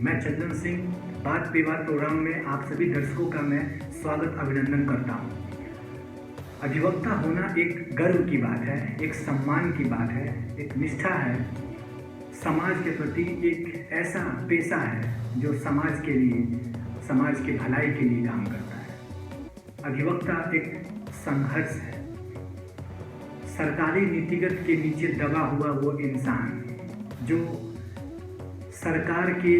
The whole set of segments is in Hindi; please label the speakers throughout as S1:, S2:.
S1: मैं चंदन सिंह बात विवाद प्रोग्राम में आप सभी दर्शकों का मैं स्वागत अभिनंदन करता हूं। अधिवक्ता होना एक गर्व की बात है, एक सम्मान की बात है, एक निष्ठा है, समाज के प्रति एक ऐसा पेशा है जो समाज के लिए, समाज की भलाई के लिए काम करता है। अधिवक्ता एक संघर्ष है, सरकारी नीतिगत के नीचे दबा हुआ वो इंसान जो सरकार के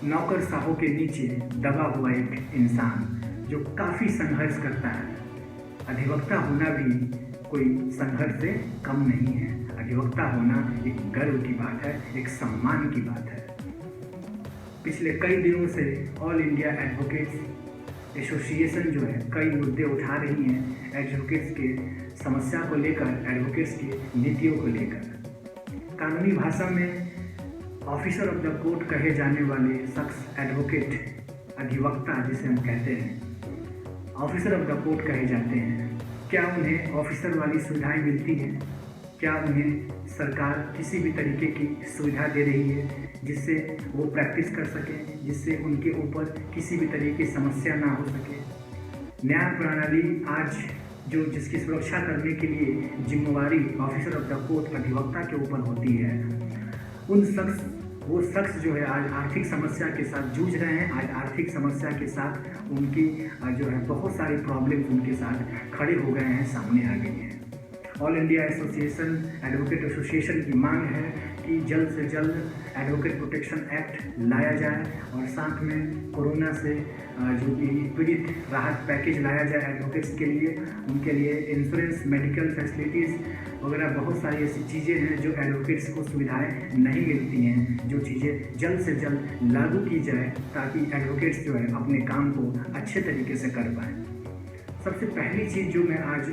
S1: नौकरशाहों के नीचे दबा हुआ एक इंसान जो काफ़ी संघर्ष करता है। अधिवक्ता होना भी कोई संघर्ष से कम नहीं है। अधिवक्ता होना एक गर्व की बात है, एक सम्मान की बात है। पिछले कई दिनों से ऑल इंडिया एडवोकेट्स एसोसिएशन जो है कई मुद्दे उठा रही हैं एडवोकेट्स के समस्या को लेकर, एडवोकेट्स की नीतियों को लेकर। कानूनी भाषा में ऑफिसर ऑफ द कोर्ट कहे जाने वाले शख्स एडवोकेट, अधिवक्ता जिसे हम कहते हैं, ऑफिसर ऑफ द कोर्ट कहे जाते हैं। क्या उन्हें ऑफिसर वाली सुविधाएं मिलती हैं? क्या उन्हें सरकार किसी भी तरीके की सुविधा दे रही है जिससे वो प्रैक्टिस कर सकें, जिससे उनके ऊपर किसी भी तरीके की समस्या ना हो सके? न्याय प्रणाली आज जो जिसकी सुरक्षा करने के लिए जिम्मेवारी ऑफिसर ऑफ द कोर्ट अधिवक्ता के ऊपर होती है, वो शख्स जो है आज आर्थिक समस्या के साथ जूझ रहे हैं। आज आर्थिक समस्या के साथ उनकी जो है बहुत सारी प्रॉब्लम्स उनके साथ खड़े हो गए हैं, सामने आ गई हैं। ऑल इंडिया एडवोकेट एसोसिएशन की मांग है कि जल्द से जल्द एडवोकेट प्रोटेक्शन एक्ट लाया जाए और साथ में कोरोना से जो भी पीड़ित राहत पैकेज लाया जाए एडवोकेट्स के लिए। उनके लिए इंश्योरेंस, मेडिकल फैसिलिटीज़ वगैरह बहुत सारी ऐसी चीज़ें हैं जो एडवोकेट्स को सुविधाएं नहीं मिलती हैं, जो चीज़ें जल्द से जल्द लागू की जाए ताकि एडवोकेट्स जो है अपने काम को अच्छे तरीके से कर पाएँ। सबसे पहली चीज़ जो मैं आज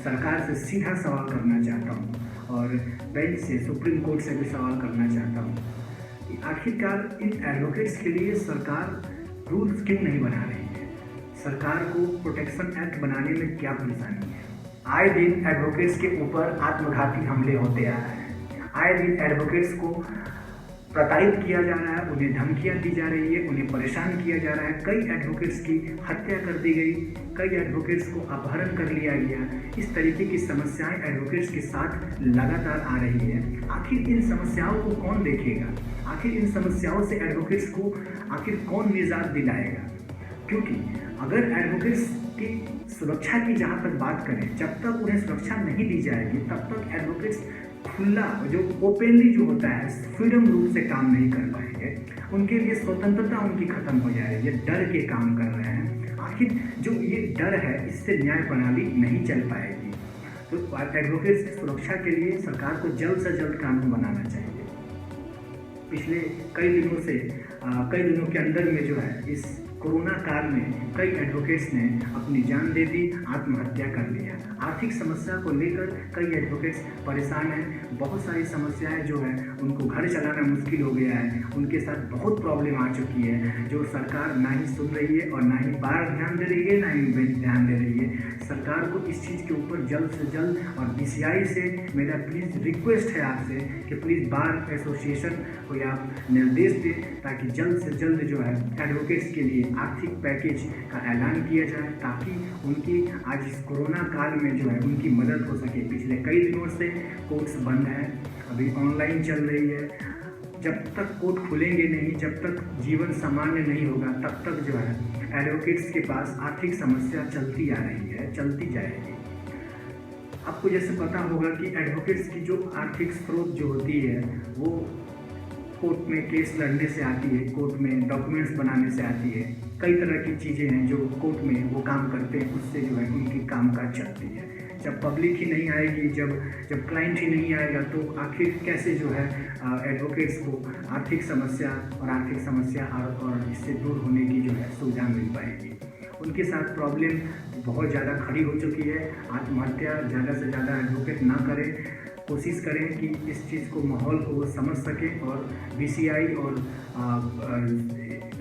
S1: सरकार से सीधा सवाल करना चाहता हूँ और बेंच से, सुप्रीम कोर्ट से भी सवाल करना चाहता हूँ कि आखिरकार इन एडवोकेट्स के लिए सरकार रूल्स क्यों नहीं बना रही है? सरकार को प्रोटेक्शन एक्ट बनाने में क्या परेशानी है? आए दिन एडवोकेट्स के ऊपर आत्मघाती हमले होते आ रहे हैं। आए दिन एडवोकेट्स को प्रताड़ित किया जा रहा है, उन्हें धमकियां दी जा रही है, उन्हें परेशान किया जा रहा है। कई एडवोकेट्स की हत्या कर दी गई, कई एडवोकेट्स को अपहरण कर लिया गया। इस तरीके की समस्याएं एडवोकेट्स के साथ लगातार आ रही है। आखिर इन समस्याओं को कौन देखेगा? आखिर इन समस्याओं से एडवोकेट्स को आखिर कौन निजात दिलाएगा? क्योंकि अगर एडवोकेट्स की सुरक्षा की जहाँ तक बात करें, जब तक उन्हें सुरक्षा नहीं दी जाएगी तब तक एडवोकेट्स खुला जो ओपनली जो होता है फ्रीडम रूप से काम नहीं कर पाएंगे। उनके लिए स्वतंत्रता उनकी खत्म हो जाएगी। ये डर के काम कर रहे हैं। आखिर जो ये डर है, इससे न्याय प्रणाली नहीं चल पाएगी। तो एडवोकेट्स की सुरक्षा के लिए सरकार को जल्द से जल्द कानून बनाना चाहिए। पिछले कई दिनों के अंदर में जो है इस कोरोना काल में कई एडवोकेट्स ने अपनी जान दे दी, आत्महत्या कर लिया। आर्थिक समस्या को लेकर कई एडवोकेट्स परेशान हैं। बहुत सारी समस्याएं जो है उनको घर चलाना मुश्किल हो गया है। उनके साथ बहुत प्रॉब्लम आ चुकी है जो सरकार ना ही सुन रही है और ना ही बार ध्यान दे रही है, ना ही बेंच ध्यान दे रही है। सरकार को इस चीज़ के ऊपर जल्द से जल्द, और बीसीआई से मेरा प्लीज़ रिक्वेस्ट है आपसे कि प्लीज़ बार एसोसिएशन को आप निर्देश दें ताकि जल्द से जल्द जो है एडवोकेट्स के लिए आर्थिक पैकेज का ऐलान किया जाए ताकि उनकी आज इस कोरोना काल में जो है उनकी मदद हो सके। पिछले कई दिनों से कोर्ट्स बंद हैं, अभी ऑनलाइन चल रही है। जब तक कोर्ट खुलेंगे नहीं, जब तक जीवन सामान्य नहीं होगा, तब तक जो है एडवोकेट्स के पास आर्थिक समस्या चलती आ रही है, चलती जाएगी। आपको जैसे पता होगा कि एडवोकेट्स की जो आर्थिक स्रोत जो होती है वो कोर्ट में केस लड़ने से आती है, कोर्ट में डॉक्यूमेंट्स बनाने से आती है। कई तरह की चीज़ें हैं जो कोर्ट में वो काम करते हैं, उससे जो है उनकी कामकाज चलती है। जब पब्लिक ही नहीं आएगी, जब क्लाइंट ही नहीं आएगा तो आखिर कैसे जो है एडवोकेट्स को आर्थिक समस्या और इससे दूर होने की जो है सुविधा मिल पाएगी? उनके साथ प्रॉब्लम बहुत ज़्यादा खड़ी हो चुकी है। आत्महत्या ज़्यादा से ज़्यादा एडवोकेट ना करें, कोशिश करें कि इस चीज़ को, माहौल को वो समझ सकें। और बीसीआई और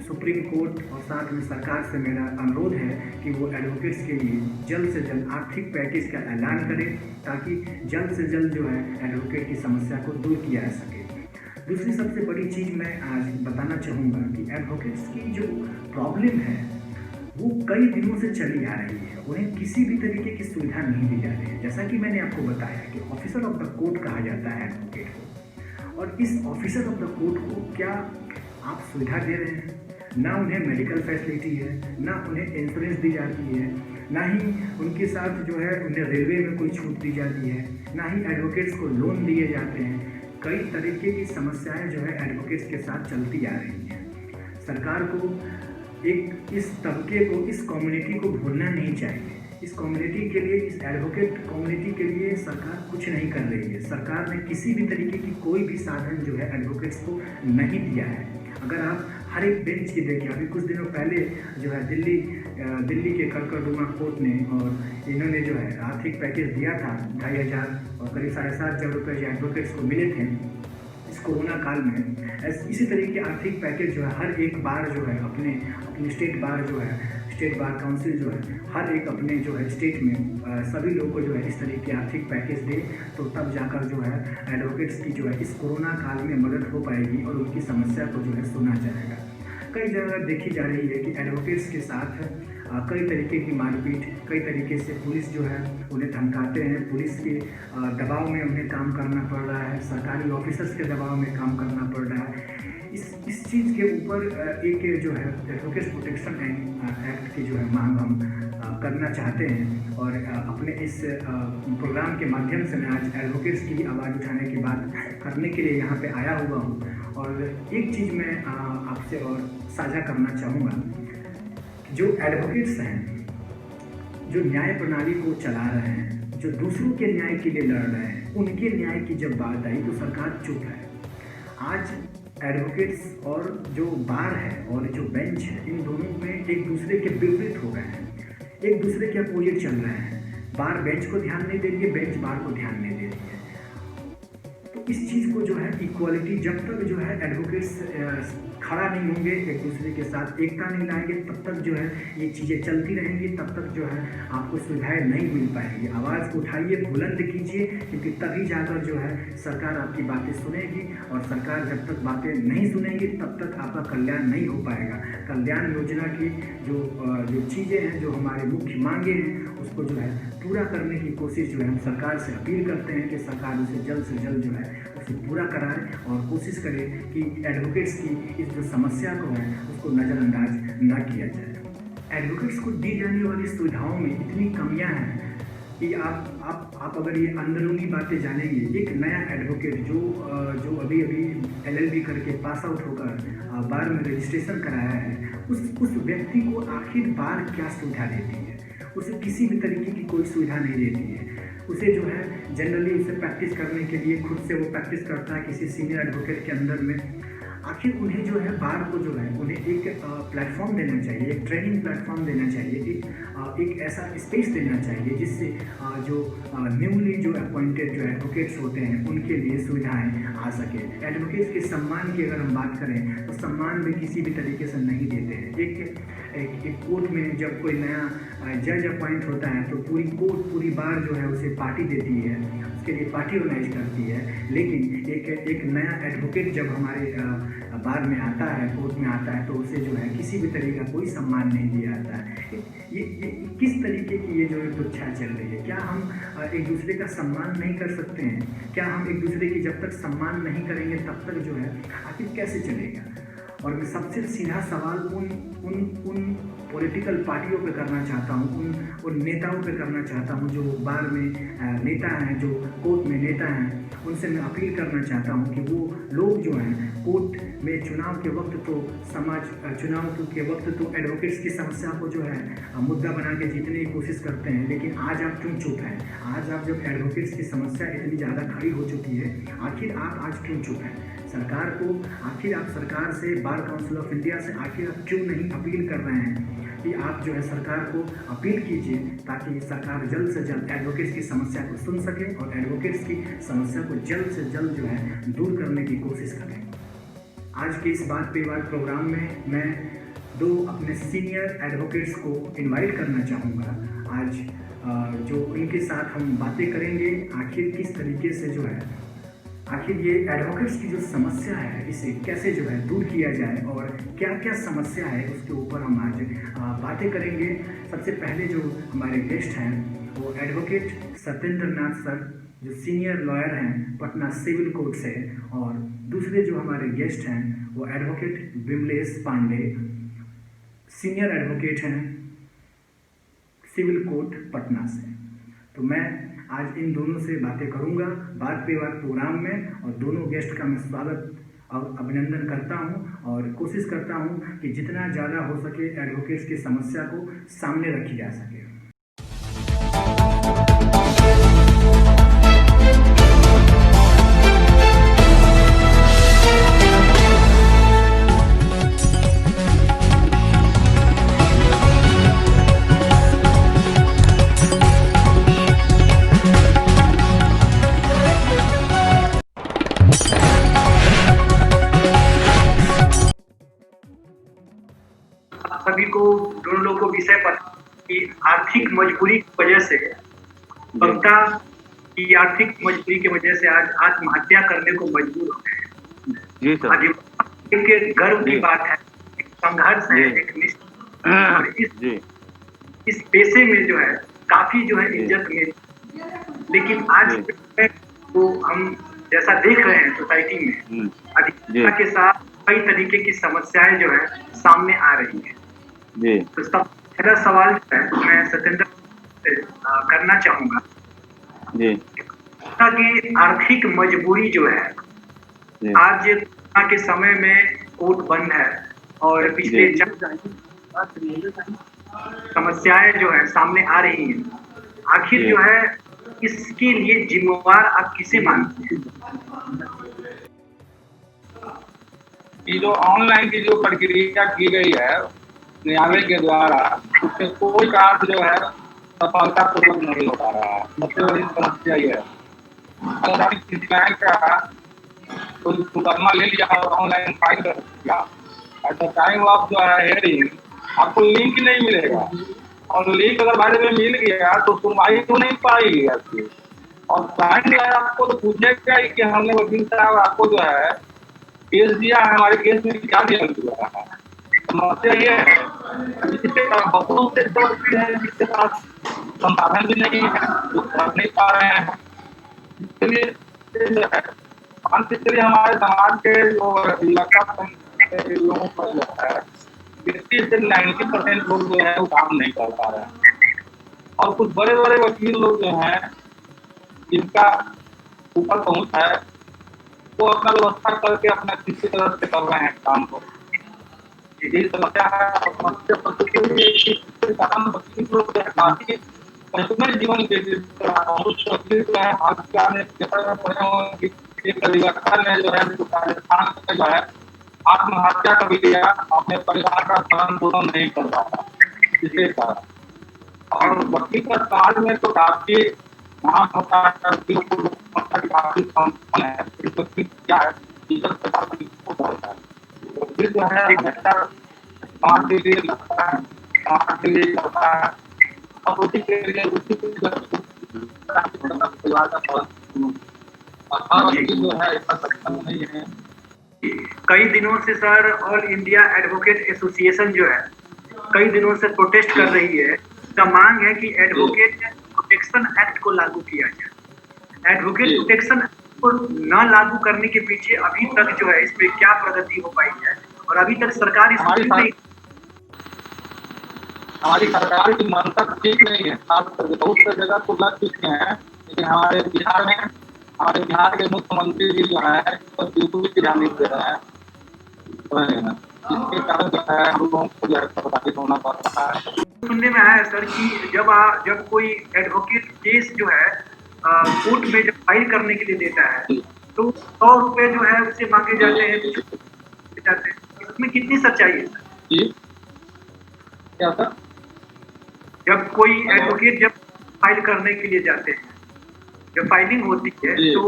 S1: सुप्रीम कोर्ट और साथ में सरकार से मेरा अनुरोध है कि वो एडवोकेट्स के लिए जल्द से जल्द आर्थिक पैकेज का ऐलान करें ताकि जल्द से जल्द जो है एडवोकेट की समस्या को दूर किया जा सके। दूसरी सबसे बड़ी चीज़ मैं आज बताना चाहूँगा कि एडवोकेट्स की जो प्रॉब्लम है वो कई दिनों से चली आ रही है। उन्हें किसी भी तरीके की सुविधा नहीं दी जा रही है। जैसा कि मैंने आपको बताया कि ऑफिसर ऑफ द कोर्ट कहा जाता है एडवोकेट को, और इस ऑफिसर ऑफ द कोर्ट को क्या आप सुविधा दे रहे हैं? ना उन्हें मेडिकल फैसिलिटी है, ना उन्हें इंश्योरेंस दी जाती है, ना ही उनके साथ जो है उन्हें रेलवे में कोई छूट दी जाती है, ना ही एडवोकेट्स को लोन दिए जाते हैं। कई तरीके की समस्याएं जो है एडवोकेट्स के साथ चलती आ रही हैं। सरकार को एक इस तबके को, इस कम्युनिटी को भूलना नहीं चाहिए। इस कम्युनिटी के लिए, इस एडवोकेट कम्युनिटी के लिए सरकार कुछ नहीं कर रही है। सरकार ने किसी भी तरीके की कोई भी साधन जो है एडवोकेट्स को नहीं दिया है। अगर आप हर एक बेंच की देखिए, अभी कुछ दिनों पहले जो है दिल्ली के करकरदुमा कोर्ट ने और इन्होंने जो है आर्थिक पैकेज दिया था 2,500 और करीब 7,500 रुपये जो एडवोकेट्स को मिले थे इस कोरोना काल में। इसी तरीके के आर्थिक पैकेज जो है हर एक बार जो है अपने स्टेट बार काउंसिल जो है हर एक अपने जो है स्टेट में सभी लोगों को जो है इस तरीके के आर्थिक पैकेज दे, तो तब जाकर जो है एडवोकेट्स की जो है इस कोरोना काल में मदद हो पाएगी और उनकी समस्या को जो है सुना जाएगा। कई जगह देखी जा रही है कि एडवोकेट्स के साथ कई तरीके की मारपीट, कई तरीके से पुलिस जो है उन्हें धमकाते हैं, पुलिस के दबाव में उन्हें काम करना पड़ रहा है, सरकारी ऑफिसर्स के दबाव में काम करना पड़ रहा है। इस चीज़ के ऊपर एक जो है एडवोकेट्स प्रोटेक्शन एक्ट की जो है मांग हम करना चाहते हैं और अपने इस प्रोग्राम के माध्यम से मैं आज एडवोकेट्स की आवाज़ उठाने की बात करने के लिए यहाँ पे आया हुआ हूँ। और एक चीज़ मैं आपसे और साझा करना चाहूँगा, जो एडवोकेट्स हैं, जो न्याय प्रणाली को चला रहे हैं, जो दूसरों के न्याय के लिए लड़ रहे हैं, उनके न्याय की जब बात आई तो सरकार चुप है। आज एडवोकेट्स और जो बार है और जो बेंच है, इन दोनों में एक दूसरे के विपरीत हो गए हैं, एक दूसरे के अपोजिट चल रहे हैं। बार बेंच को ध्यान नहीं दे रही है, बेंच बार को ध्यान नहीं दे रही है। तो इस चीज़ को जो है इक्वालिटी, जब तक जो है एडवोकेट्स खड़ा नहीं होंगे, एक दूसरे के साथ एकता नहीं लाएंगे, तब तक जो है ये चीज़ें चलती रहेंगी, तब तक जो है आपको सुविधाएं नहीं मिल पाएंगी। आवाज़ उठाइए, बुलंद कीजिए, क्योंकि तभी जाकर जो है सरकार आपकी बातें सुनेगी, और सरकार जब तक बातें नहीं सुनेगी तब तक आपका कल्याण नहीं हो पाएगा। कल्याण योजना की जो चीज़ें हैं, जो हमारे मुख्य मांगे हैं, उसको जो है पूरा करने की कोशिश जो है हम सरकार से अपील करते हैं कि सरकार उसे जल्द से जल्द जो है उसे पूरा कराए और कोशिश करे कि एडवोकेट्स की इस जो समस्या को है उसको नज़रअंदाज न किया जाए। एडवोकेट्स को दी जाने वाली सुविधाओं में इतनी कमियां हैं कि आप अगर ये अंदरूनी बातें जानेंगे, एक नया एडवोकेट जो अभी LLB करके पास आउट होकर बार में रजिस्ट्रेशन कराया है, उस व्यक्ति को आखिर बार क्या सुविधा देती है? उसे किसी भी तरीके की कोई सुविधा नहीं देती है। उसे जो है जनरली उसे प्रैक्टिस करने के लिए खुद से वो प्रैक्टिस करता है किसी सीनियर एडवोकेट के अंदर में। आखिर उन्हें जो है बार को जो है उन्हें एक प्लेटफॉर्म देना चाहिए, एक ट्रेनिंग प्लेटफॉर्म देना चाहिए, एक ऐसा स्पेस देना चाहिए जिससे जो न्यूली जो अपॉइंटेड जो एडवोकेट्स होते हैं उनके लिए सुविधाएं आ सके। एडवोकेट्स के सम्मान की अगर हम बात करें तो सम्मान भी किसी भी तरीके से नहीं देते हैं। एक कोर्ट में जब कोई नया जज अपॉइंट होता है तो पूरी बार जो है उसे पार्टी देती है, उसके लिए पार्टी ऑर्गेनाइज करती है। लेकिन एक नया एडवोकेट जब हमारे बार में आता है, कोर्ट में आता है, तो उसे जो है किसी भी तरीके का कोई सम्मान नहीं दिया जाता है। ये किस तरीके की ये जो है तुच्छा चल रही है? क्या हम एक दूसरे का सम्मान नहीं कर सकते हैं? क्या हम एक दूसरे की जब तक सम्मान नहीं करेंगे तब तक जो है आखिर कैसे चलेगा? और मैं सबसे सीधा सवाल उन पॉलिटिकल पार्टियों पे करना चाहता हूँ, उन नेताओं पे करना चाहता हूँ जो बार में नेता हैं, जो कोर्ट में नेता हैं। उनसे मैं अपील करना चाहता हूँ कि वो लोग जो हैं कोर्ट में चुनाव के वक्त तो एडवोकेट्स की समस्या को जो है मुद्दा बना के जीतने की कोशिश करते हैं, लेकिन आज आप क्यों चुप हैं? आज आप जब एडवोकेट्स की समस्या इतनी ज़्यादा खड़ी हो चुकी है, आखिर आप आज क्यों चुप हैं? सरकार को आखिर आप सरकार से, बार काउंसिल ऑफ इंडिया से आखिर आप क्यों नहीं अपील कर रहे हैं कि आप जो है सरकार को अपील कीजिए ताकि सरकार जल्द से जल्द एडवोकेट्स की समस्या को सुन सके और एडवोकेट्स की समस्या को जल्द से जल्द जो है दूर करने की कोशिश करें। आज के इस बात पे बात प्रोग्राम में मैं 2 अपने सीनियर एडवोकेट्स को इनवाइट करना चाहूँगा। आज जो उनके साथ हम बातें करेंगे आखिर किस तरीके से जो है आखिर ये एडवोकेट्स की जो समस्या है इसे कैसे जो है दूर किया जाए और क्या क्या समस्या है उसके ऊपर हम आज बातें करेंगे। सबसे पहले जो हमारे गेस्ट हैं वो एडवोकेट सत्येंद्र नाथ सर, जो सीनियर लॉयर हैं पटना सिविल कोर्ट से, और दूसरे जो हमारे गेस्ट हैं वो advocate Vimlesh Pandey, senior advocate हैं सिविल कोर्ट पटना से। तो मैं आज इन दोनों से बातें करूंगा बात पे बात प्रोग्राम में, और दोनों गेस्ट का मैं स्वागत और अभिनंदन करता हूं और कोशिश करता हूं कि जितना ज़्यादा हो सके एडवोकेट्स की समस्या को सामने रखी जा सके। सभी को, दोनों लोगों को विषय पता कि आर्थिक मजबूरी की वजह से वक्ता की आर्थिक मजबूरी की वजह से आज आत्महत्या करने को मजबूर हो गए।
S2: जी सर।
S1: एक गर्व की बात है, एक संघर्ष है, एक निश्चित, और इस पेशे में जो है काफी जो है इज्जत मिली, लेकिन आज वो हम जैसा देख रहे हैं सोसाइटी में अधिकता के साथ कई तरीके की समस्याएं जो है सामने आ रही है। तो सबसे पहला सवाल जो है मैं सत्येंद्र से करना चाहूंगा कि आर्थिक मजबूरी जो है आज कोरोना के समय में कोर्ट बंद है और पिछले समस्याएं जो है सामने आ रही हैं, आखिर जो है इसके लिए जिम्मेवार आप किसे मानते हैं?
S2: ये जो ऑनलाइन की जो प्रक्रिया की गई है न्यायालय के द्वारा, उसमें कोई कार्य जो है सफलतापूर्वक नहीं हो पा रहा है। सबसे बड़ी समस्या ये है, अगर आप किसी बैंक का कोई मुकदमा ले लिया और ऑनलाइन फाइल कर दिया, एट द टाइम ऑफ जो है हेयरिंग आपको लिंक नहीं मिलेगा, और लिंक अगर बाद में मिल गया तो सुनवाई तो नहीं पाएगी आपकी, और बैंक जो है आपको तो पूछेगा ही कि हमने वकील साहब आपको जो है केस दिया है, हमारे केस में क्या दिया हुआ है। समस्या ये है बहुत से जिसके पास संसाधन भी नहीं है, जो कर नहीं पा रहे हैं, इसलिए हमारे समाज के जो लोगों पर जो है 80 से 90% लोग जो है वो काम नहीं कर पा रहे हैं, और कुछ बड़े बड़े वकील लोग जो हैं जिनका ऊपर पहुंच है वो अपना व्यवस्था करके अपना किसी तरह से कर रहे हैं काम को। यही समस्या है। समस्या काफी जीवन के परिवर्तन में जो है राजस्थान में जो है आत्महत्या कर लिया, अपने परिवार का पालन पोषण नहीं कर पाता इसके कारण, और वकील का समाज में तो काफी नाम होता है, काफी क्या है फिर जो है समाज के लिए लगता है, समाज के लिए करता है, और उसी के लिए उसी परिवार का जो है इतना सक्षम नहीं है।
S1: कई दिनों से sir all India advocate association जो है कई दिनों से प्रोटेस्ट कर रही है। का मांग है कि एडवोकेट प्रोटेक्शन एक्ट को लागू किया जाए। एडवोकेट प्रोटेक्शन एक्ट को न लागू करने के पीछे अभी तक जो है इस पे क्या प्रगति हो पाई है, और अभी तक सरकार
S2: हमारी सरकार की मंशा ठीक नहीं है। बहुत सी जगह तो लग चुके हैं, लेकिन हमारे बिहार के मुख्यमंत्री जी जो है बिल्कुल भी ध्यान नहीं दे रहे हैं, इसके कारण जो है हम लोगों को प्रभावित होना पड़ रहा है।
S1: सुनने में आया सर कि जब कोई एडवोकेट केस जो है कोर्ट में जब फाइल करने के लिए देता है तो 100 रुपए जो है उससे मांगे जाते हैं। इसमें कितनी सच्चाई है सर?
S2: क्या सर?
S1: जब कोई एडवोकेट जब फाइल करने के लिए जाते हैं, जब फाइलिंग होती है तो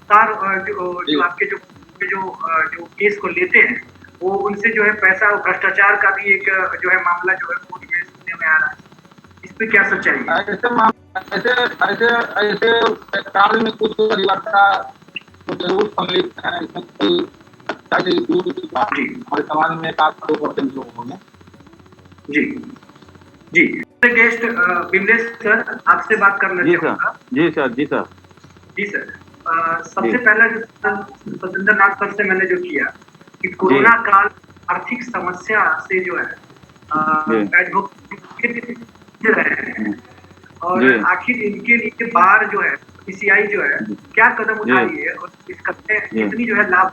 S1: जो आपके जो केस को लेते हैं वो उनसे जो है पैसा और भ्रष्टाचार का भी एक जो है मामला जो है कोर्ट में सुनने में आ रहा है। इस पे क्या सच्चाई है?
S2: ऐसे कार्य में कुछ अधिवक्ता जरूर सम्मिलित हैं, इसमें कोई अच्छा चीज दूर की बात नहीं। हमारे समाज में 1-2% लोग होंगे।
S1: जी जी। गेस्ट बिमलेश सर, आपसे बात करना
S3: जी
S1: चाहूंगा।
S3: सर, जी सर, जी सर,
S1: जी सर, सबसे पहला जो सतेंद्र नाथ सर से मैंने जो किया कि
S3: जी
S1: कोरोना काल आर्थिक समस्या से जो है
S3: जी
S1: एडवोकेट रहे हैं, और
S3: जी
S1: आखिर इनके लिए बार जो है पीसीआई जो है क्या कदम उठा
S3: जी
S1: रही है और इसका
S3: जी
S1: कितनी जो है लाभ।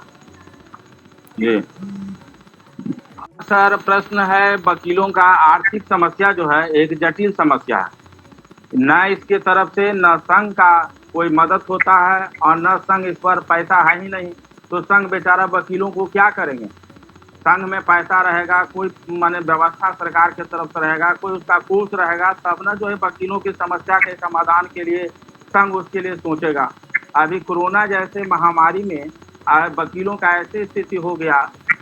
S3: जी सर, प्रश्न है वकीलों का। आर्थिक समस्या जो है एक जटिल समस्या है। न इसके तरफ से न संघ का कोई मदद होता है और न संघ इस पर पैसा है ही नहीं, तो संघ बेचारा वकीलों को क्या करेंगे। संघ में पैसा रहेगा, कोई माने व्यवस्था सरकार की तरफ से रहेगा, कोई उसका कोर्स रहेगा, तब न जो है वकीलों की समस्या के समाधान के लिए संघ उसके लिए सोचेगा। अभी कोरोना जैसे महामारी में वकीलों का ऐसी स्थिति हो गया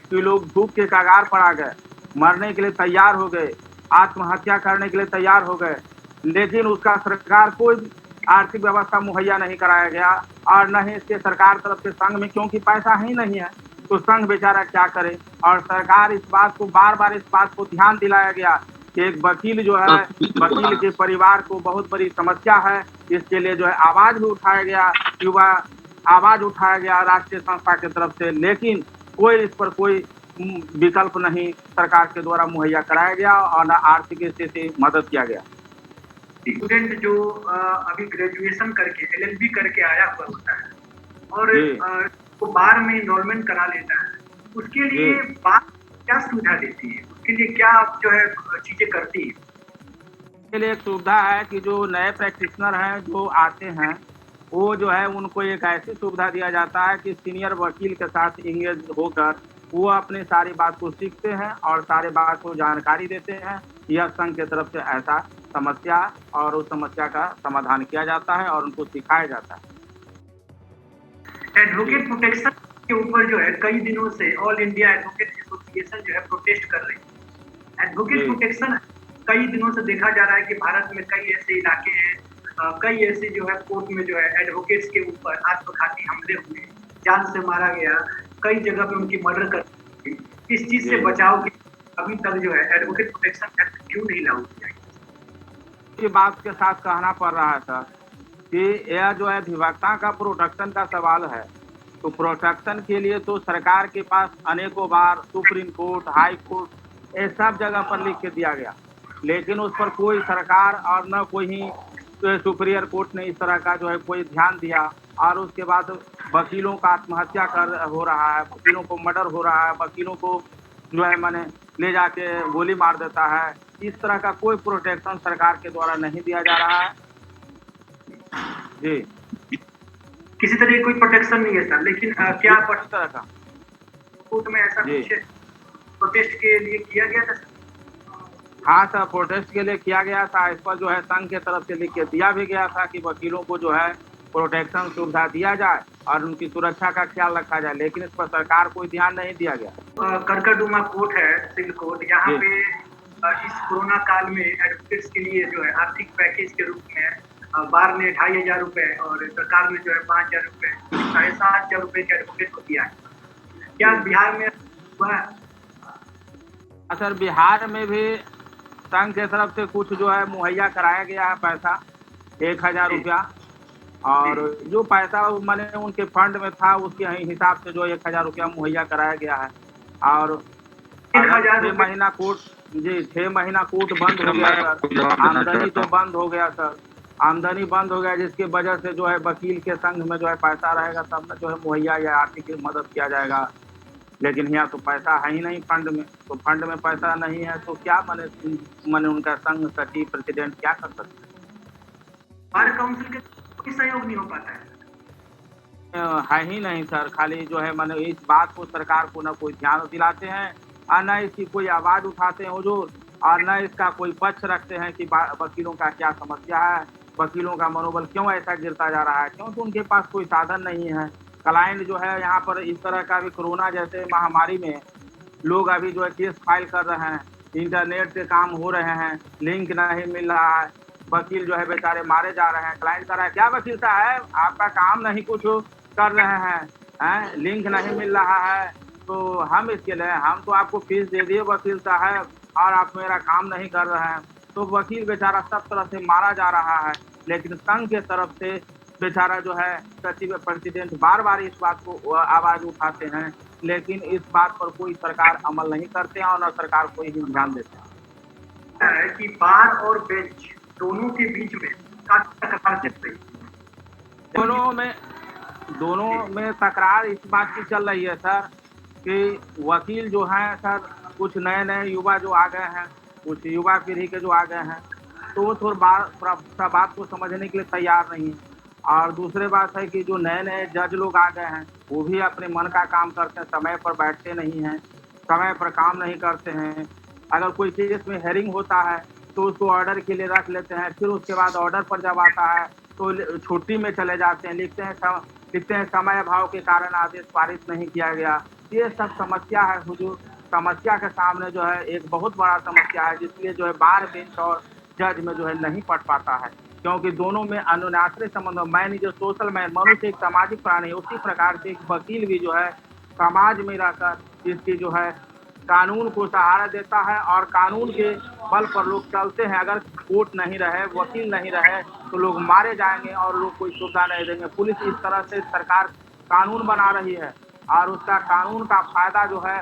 S3: कि लोग धूप के कगार पर आ गए, मरने के लिए तैयार हो गए, आत्महत्या करने के लिए तैयार हो गए, लेकिन उसका सरकार कोई आर्थिक व्यवस्था मुहैया नहीं कराया गया और न ही इसके सरकार तरफ से संघ में, क्योंकि पैसा ही नहीं है तो संघ बेचारा क्या करे। और सरकार इस बात को बार बार इस बात को ध्यान दिलाया गया कि एक वकील जो है, वकील के परिवार को बहुत बड़ी समस्या है, इसके लिए जो है आवाज भी उठाया गया, युवा आवाज उठाया गया राष्ट्रीय संस्था की तरफ से, लेकिन कोई इस पर कोई विकल्प नहीं सरकार के द्वारा मुहैया कराया गया और न आर्थिक स्थिति मदद किया गया।
S1: स्टूडेंट जो अभी ग्रेजुएशन करके एलएलबी करके आया हुआ होता है और वो बार में इनरोलमेंट करा लेता है, उसके लिए बार क्या सुविधा देती है, उसके लिए क्या जो है चीजें करती है?
S3: के लिए एक सुविधा है कि जो नए प्रैक्टिशनर हैं जो आते हैं, वो जो है उनको एक ऐसी सुविधा दिया जाता है कि सीनियर वकील के साथ इंगेज होकर वो अपनी सारी बात को सीखते हैं और सारे बात को जानकारी देते हैं। यह संघ की तरफ से ऐसा समस्या और उस समस्या का समाधान किया जाता है और उनको सिखाया जाता है।
S1: एडवोकेट प्रोटेक्शन के ऊपर जो है कई दिनों से ऑल इंडिया एडवोकेट एसोसिएशन जो है प्रोटेस्ट कर रही है। एडवोकेट प्रोटेक्शन कई दिनों से देखा जा रहा है कि भारत में कई ऐसे इलाके हैं, कई ऐसे जो है कोर्ट में जो है एडवोकेट्स के ऊपर आत्मघाती हमले हुए, जान से मारा गया, कई जगह पे उनकी मर्डर कर दी। इस चीज से बचाव के अभी तक जो है एडवोकेट प्रोटेक्शन एक्ट क्यों नहीं लागू किया गया?
S3: ये बात के साथ कहना पड़ रहा है सर कि यह जो है अधिवक्ता का प्रोटेक्शन का सवाल है, तो प्रोटेक्शन के लिए तो सरकार के पास अनेकों बार सुप्रीम कोर्ट, हाई कोर्ट, ये सब जगह पर लिख के दिया गया, लेकिन उस पर कोई सरकार और न कोई सुप्रीयर कोर्ट ने इस तरह का जो है कोई ध्यान दिया। और उसके बाद वकीलों का आत्महत्या कर हो रहा है, वकीलों को मर्डर हो रहा है, वकीलों को जो है माने ले जाके गोली मार देता है। इस तरह का कोई प्रोटेक्शन सरकार के द्वारा नहीं दिया जा रहा है। जी,
S1: किसी तरह की कोई प्रोटेक्शन नहीं है सर, लेकिन क्या
S3: किस तरह का
S1: कोर्ट में ऐसा कुछ प्रोटेस्ट के लिए किया गया था?
S3: हाँ सर, प्रोटेस्ट के लिए किया गया था। इस पर जो है संघ के तरफ से लिख के दिया भी गया था कि वकीलों को जो है प्रोटेक्शन सुविधा दिया जाए और उनकी सुरक्षा का ख्याल रखा जाए, लेकिन इस पर सरकार कोई ध्यान नहीं दिया गया।
S1: करकरडुमा कोर्ट है, सिविल कोर्ट, यहाँ पे इस कोरोना काल में एडवोकेट्स के लिए जो है आर्थिक पैकेज के रूप में बार ने 2500 रुपए और सरकार ने जो है 5000 रुपए, 7500 रुपए के एडवोकेट को दिया है। क्या बिहार में हुआ है?
S3: सर, बिहार में भी संघ के तरफ से कुछ जो है मुहैया कराया गया है पैसा, 1000 रुपया, और जो पैसा मैंने उनके फंड में था उसके हिसाब से जो 1000 रुपया मुहैया कराया गया है। और 6 महीना कोर्ट, जी 6 महीना कोर्ट बंद हो गया सर, आमदनी तो बंद हो गया सर, आमदनी बंद हो गया, जिसकी वजह से जो है वकील के संघ में जो है पैसा रहेगा तब न जो है मुहैया या आर्थिक मदद किया जाएगा, लेकिन यहाँ तो पैसा है ही नहीं फंड में, तो फंड में पैसा नहीं है तो क्या माने उनका संघ सचिव प्रेसिडेंट क्या कर सकते हैं?
S1: बार काउंसिल के कोई सहयोग नहीं हो पाता
S3: है ही नहीं सर। खाली जो है माने इस बात को सरकार को न कोई ध्यान दिलाते हैं और न इसकी कोई आवाज उठाते हैं हुजूर, और न इसका कोई पक्ष रखते हैं कि वकीलों का क्या समस्या है, वकीलों का मनोबल क्यों ऐसा गिरता जा रहा है, क्योंकि उनके पास कोई साधन नहीं है। क्लाइंट जो है यहाँ पर इस तरह का भी कोरोना जैसे महामारी में लोग अभी जो है केस फाइल कर रहे हैं, इंटरनेट से काम हो रहे हैं, लिंक नहीं मिल रहा है, वकील जो है बेचारे मारे जा रहे हैं। क्लाइंट कह रहा है क्या वकील साहब आपका काम नहीं कुछ कर रहे हैं, लिंक नहीं मिल रहा है, तो हम इसके लिए हम तो आपको फीस दे दिए वकील साहब और आप मेरा काम नहीं कर रहे हैं। तो वकील बेचारा सब तरह से मारा जा रहा है, लेकिन संघ के तरफ से बेचारा जो है सचिव प्रेसिडेंट बार बार इस बात को आवाज उठाते हैं, लेकिन इस बात पर कोई सरकार अमल नहीं करते हैं और न सरकार कोई ही ध्यान देते हैं।
S1: है कि बार और बेंच दोनों के बीच में तकरार चल रही है।
S3: दोनों में तकरार इस बात की चल रही है सर कि वकील जो हैं सर, कुछ नए नए युवा जो आ गए हैं, कुछ युवा पीढ़ी के जो आ गए हैं, तो वो थोड़ा बात को समझने के लिए तैयार नहीं। और दूसरी बात है कि जो नए नए जज लोग आ गए हैं वो भी अपने मन का काम करते हैं, समय पर बैठते नहीं हैं, समय पर काम नहीं करते हैं। अगर कोई केस में हेयरिंग होता है तो उसको ऑर्डर के लिए रख लेते हैं, फिर उसके बाद ऑर्डर पर जब आता है तो छुट्टी में चले जाते हैं, लिखते हैं समय अभाव के कारण आदेश पारित नहीं किया गया। ये सब समस्या है हुजूर, समस्या के सामने जो है एक बहुत बड़ा समस्या है, जिसलिए जो है बार बेंच और जज में जो है नहीं पढ़ पाता है, क्योंकि दोनों में अनुनाश्रय संबंध। मैन जो सोशल मैन, मनुष्य एक सामाजिक प्राणी है, उसी प्रकार से एक वकील भी जो है समाज में रहकर इसकी जो है कानून को सहारा देता है और कानून के बल पर लोग चलते हैं। अगर कोर्ट नहीं रहे, वकील नहीं रहे तो लोग मारे जाएंगे और लोग कोई सुविधा नहीं देंगे। पुलिस इस तरह से सरकार कानून बना रही है और उसका कानून का फायदा जो है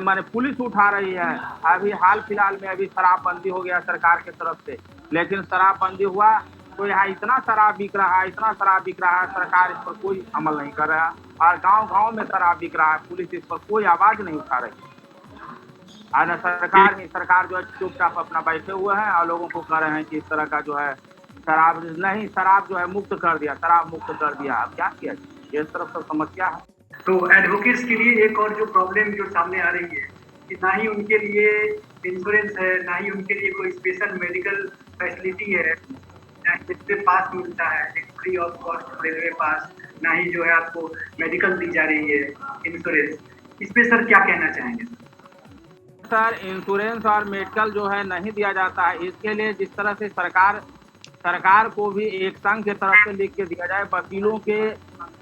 S3: माने पुलिस उठा रही है। अभी हाल फिलहाल में अभी शराबबंदी हो गया सरकार की तरफ से, लेकिन शराबबंदी हुआ तो यहाँ इतना शराब बिक रहा है, सरकार इस पर कोई अमल नहीं कर रहा और गांव-गांव में शराब बिक रहा है, पुलिस इस पर कोई आवाज नहीं उठा रही। और न सरकार जो है चुपचाप अपना बैठे हुए हैं और लोगों को कह रहे हैं कि इस तरह का जो है शराब जो है मुक्त कर दिया, शराब मुक्त कर दिया। अब क्या किया जाए, इस तरफ तो समस्या है।
S1: तो एडवोकेट्स के लिए एक और जो प्रॉब्लम जो सामने आ रही है कि ना ही उनके लिए इंश्योरेंस है, ना ही उनके लिए कोई स्पेशल मेडिकल फैसिलिटी है, ना ही रेलवे पास मिलता है, एक फ्री ऑफ कॉस्ट रेलवे पास, ना ही जो है आपको मेडिकल दी जा रही है इंश्योरेंस। इस पे सर क्या कहना चाहेंगे?
S3: सर इंश्योरेंस और मेडिकल जो है नहीं दिया जाता है, इसके लिए जिस तरह से सरकार को भी एक संघ की तरफ से लिख के दिया जाए, वकीलों के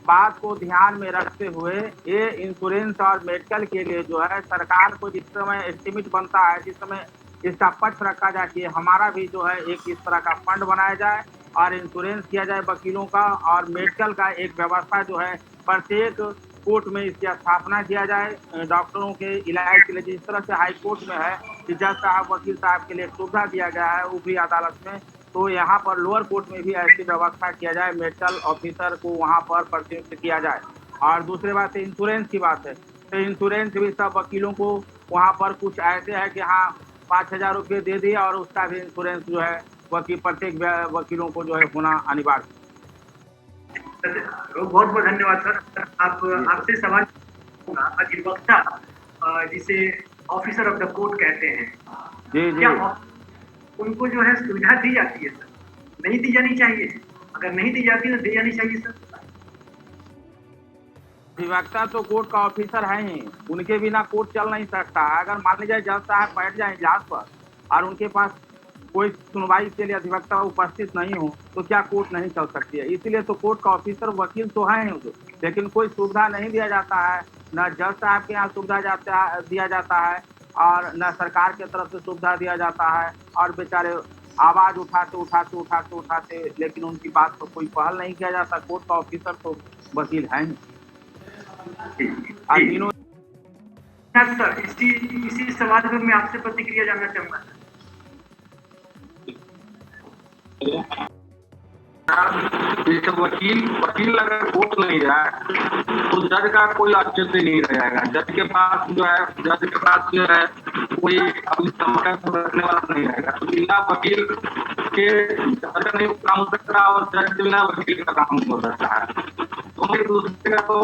S3: बात को ध्यान में रखते हुए ये इंश्योरेंस और मेडिकल के लिए जो है सरकार को जिस समय एस्टिमेट बनता है, जिस समय इसका पक्ष रखा जाए कि हमारा भी जो है एक इस तरह का फंड बनाया जाए और इंश्योरेंस किया जाए वकीलों का, और मेडिकल का एक व्यवस्था जो है प्रत्येक कोर्ट में इसकी स्थापना किया जाए डॉक्टरों के इलाज के लिए। जिस तरह से हाई कोर्ट में है कि जज साहब वकील साहब के लिए सुविधा दिया गया है ऊपरी अदालत में, तो यहाँ पर लोअर कोर्ट में भी ऐसी व्यवस्था किया जाए, मेडिकल ऑफिसर को वहाँ पर प्रतिनियुक्त किया जाए। और दूसरी बात है इंश्योरेंस की बात है, तो इंश्योरेंस भी सब वकीलों को वहाँ पर कुछ ऐसे है कि हाँ 5,000 रुपये दे दिए और उसका भी इंश्योरेंस जो है प्रत्येक वकीलों को जो है होना अनिवार्य।
S1: बहुत बहुत धन्यवाद सर। आपसे सवाल होगा, अधिवक्ता जिसे ऑफिसर ऑफ द कोर्ट कहते हैं,
S3: जी
S1: क्या उनको जो है सुविधा दी जाती है सर? नहीं दी जानी चाहिए? अगर नहीं दी जाती तो दी जानी चाहिए सर।
S3: अधिवक्ता तो कोर्ट का ऑफिसर है ही, उनके बिना कोर्ट चल नहीं सकता। अगर मान लीजिए जज साहब बैठ जाए इजलास पर और उनके पास कोई सुनवाई के लिए अधिवक्ता उपस्थित नहीं हो तो क्या कोर्ट नहीं चल सकती है? इसलिए तो कोर्ट का ऑफिसर वकील तो है ही, लेकिन कोई सुविधा नहीं दिया जाता है, न जज साहब के यहाँ सुविधा दिया जाता है और न सरकार की तरफ से सुविधा दिया जाता है, और बेचारे आवाज उठाते लेकिन उनकी बात पर कोई पहल नहीं किया जाता। कोर्ट का ऑफिसर तो वकील है ही।
S1: सर इसी सवाल पर मैं आपसे प्रतिक्रिया जानना चाहूंगा।
S2: जैसे वकील अगर कोर्ट नहीं जाए तो जज का कोई औचित्य नहीं रह जाएगा। जज के पास जो है कोई अपनी समस्या रखने वाला नहीं रहेगा। तो बिना वकील के जज का नहीं काम हो सकता और जज के बिना वकील का काम हो सकता है। तो एक दूसरे का तो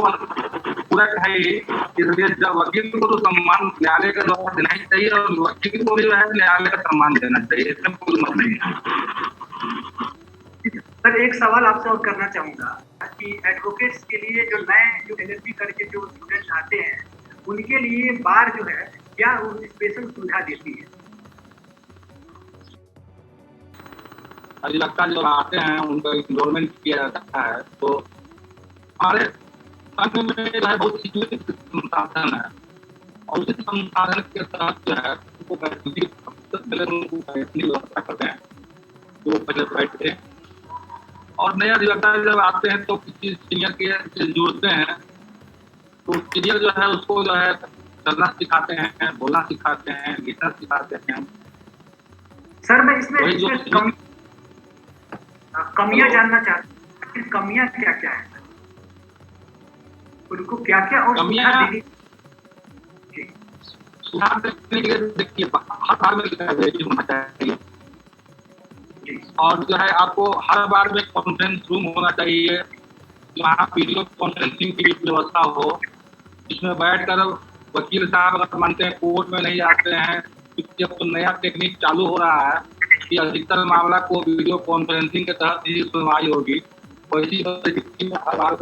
S2: पूरा है ही, इसलिए जब वकील को तो सम्मान न्यायालय के द्वारा देना ही चाहिए और वकील को भी जो है न्यायालय का सम्मान देना चाहिए, इसमें कोई मत नहीं है।
S1: सर एक सवाल आपसे और करना चाहूंगा कि एडवोकेट्स के लिए जो नए जो एलएलबी करके जो स्टूडेंट्स आते हैं उनके लिए बार जो है क्या स्पेशल सुविधा देती है?
S2: अधिवक्ता जो आते हैं उनका इनरोलमेंट किया जाता है, तो हमारे संघ में जो है बहुत सीमित संसाधन है, और उसी संसाधन के तहत जो है उनको फैसिलिटी व्यवस्था करते हैं, जो पहले बैठते हैं। और नया अधिवक्ता जब आते हैं तो किसी सीनियर के से जुड़ते हैं, तो सीनियर जो है उसको जो है चलना सिखाते हैं, बोलना सिखाते हैं, लिखना सिखाते हैं।
S1: सर मैं इसमें
S2: वही जो
S1: कमियां जानना चाहता हूँ, कमियां क्या क्या है उनको, क्या क्या और
S2: कमियां
S1: सुधार देनी।
S2: सुधार देने के लिए देखिए हर बार में लाइब्रेरी होना चाहिए, और जो है आपको हर बार में कॉन्फ्रेंस रूम होना चाहिए, जहाँ वीडियो कॉन्फ्रेंसिंग की व्यवस्था हो, जिसमें बैठकर वकील साहब अगर मानते हैं कोर्ट में नहीं जाते हैं, क्योंकि अब तो नया टेक्निक चालू हो रहा है कि अधिकतर मामला को वीडियो कॉन्फ्रेंसिंग के तहत ही सुनवाई होगी। वैसी परिस्थिति में हर बार में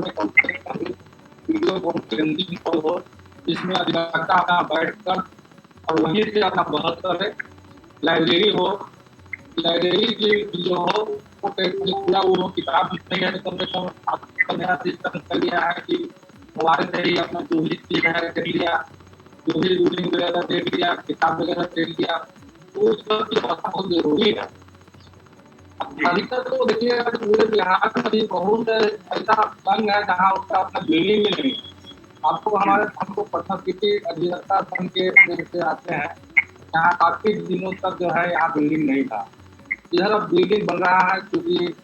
S2: वीडियो कॉन्फ्रेंसिंग हो, जिसमें अधिवक्ता अपना बैठकर और वहीं से अपना बहस करे। लाइब्रेरी हो, लाइब्रेरी की जो हो वो पूरा वो किताब नहीं है तो कम से कम आपका नया सिस्टम कर लिया है कि मोबाइल से ही अपना जो भी चीज है देख लिया, जो भी रूलिंग वगैरह देख लिया, किताब वगैरह देख लिया, तो उस पर की व्यवस्था बहुत जरूरी है। अधिकतर तो देखिए पूरे बिहार में अभी बहुत ऐसा संघ है जहाँ उसका अपना बिल्डिंग भी नहीं है। आपको हमारे हमको पटना सिटी अधिवक्ता संघ के से आते हैं, यहाँ काफी दिनों तक जो है यहाँ बिल्डिंग नहीं था। इधर अब बिल्डिंग बन रहा है, क्योंकि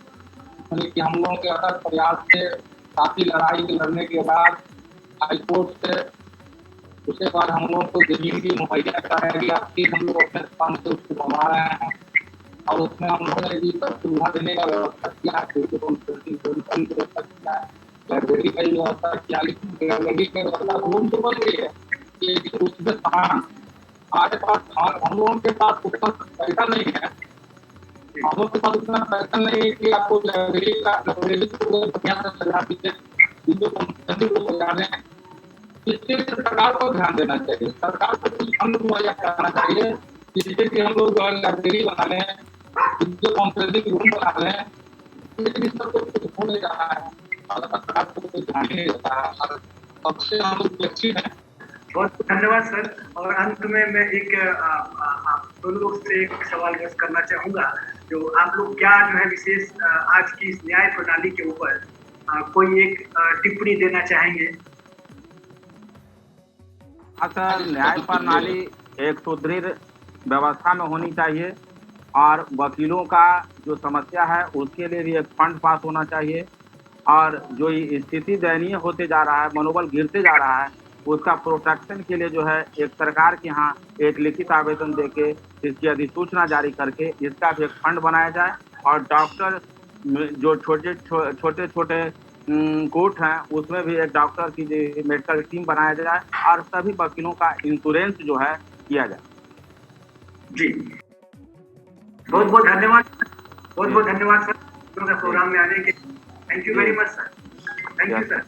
S2: कि हम लोगों के अगर प्रयास से काफी लड़ाई लड़ने के बाद हाईकोर्ट से उसके बाद हम लोगों को जमीन भी मुहैया कराया गया, फिर हम लोग अपने स्थान से उसको बना रहे हैं, और उसमें हम लोगों ने भी सुविधा देने का व्यवस्था किया, व्यवस्था किया, लाइब्रेरी का व्यवस्था किया, लेकिन लाइब्रेरी की व्यवस्था रूम तो बन गई है, लेकिन उसमें स्थान हमारे पास हम लोगों के पास उतना पैसा नहीं है, हम लोग के पास उतना पैसा नहीं है कि आपको लाइब्रेरी को बढ़िया से सजा दीजिए, वीडियो कॉन्फ्रेंसिंग को सजा दें। इसके लिए सरकार को ध्यान देना चाहिए, सरकार को कुछ फंड मुहैया कराना चाहिए, जिससे कि हम लोग लाइब्रेरी बना लें, वीडियो कॉन्फ्रेंसिंग रूम बना लें, लेकिन इस पर कुछ हो नहीं रहा है, सरकार को कुछ ध्यान नहीं देता है, सबसे हम लोग लक्षित हैं।
S1: बहुत धन्यवाद सर। और अंत में मैं एक आप दोनों लोग से एक सवाल करना चाहूंगा, जो आप लोग क्या जो है विशेष आज की इस न्याय प्रणाली के ऊपर कोई एक टिप्पणी देना चाहेंगे?
S3: हाँ सर, न्याय प्रणाली एक सुदृढ़ व्यवस्था में होनी चाहिए, और वकीलों का जो समस्या है उसके लिए भी एक फंड पास होना चाहिए, और जो ये स्थिति दयनीय होते जा रहा है, मनोबल गिरते जा रहा है, उसका प्रोटेक्शन के लिए जो है एक सरकार के यहाँ एक लिखित आवेदन देके इसकी अधिसूचना जारी करके इसका भी एक फंड बनाया जाए, और डॉक्टर जो छोटे छोटे कोर्ट हैं उसमें भी एक डॉक्टर की मेडिकल टीम बनाया जाए, और सभी वकीलों का इंश्योरेंस जो है किया जाए।
S1: जी बहुत बहुत धन्यवाद, बहुत बहुत धन्यवाद सर प्रोग्राम में आने के। Thank you very much sir, thank you sir.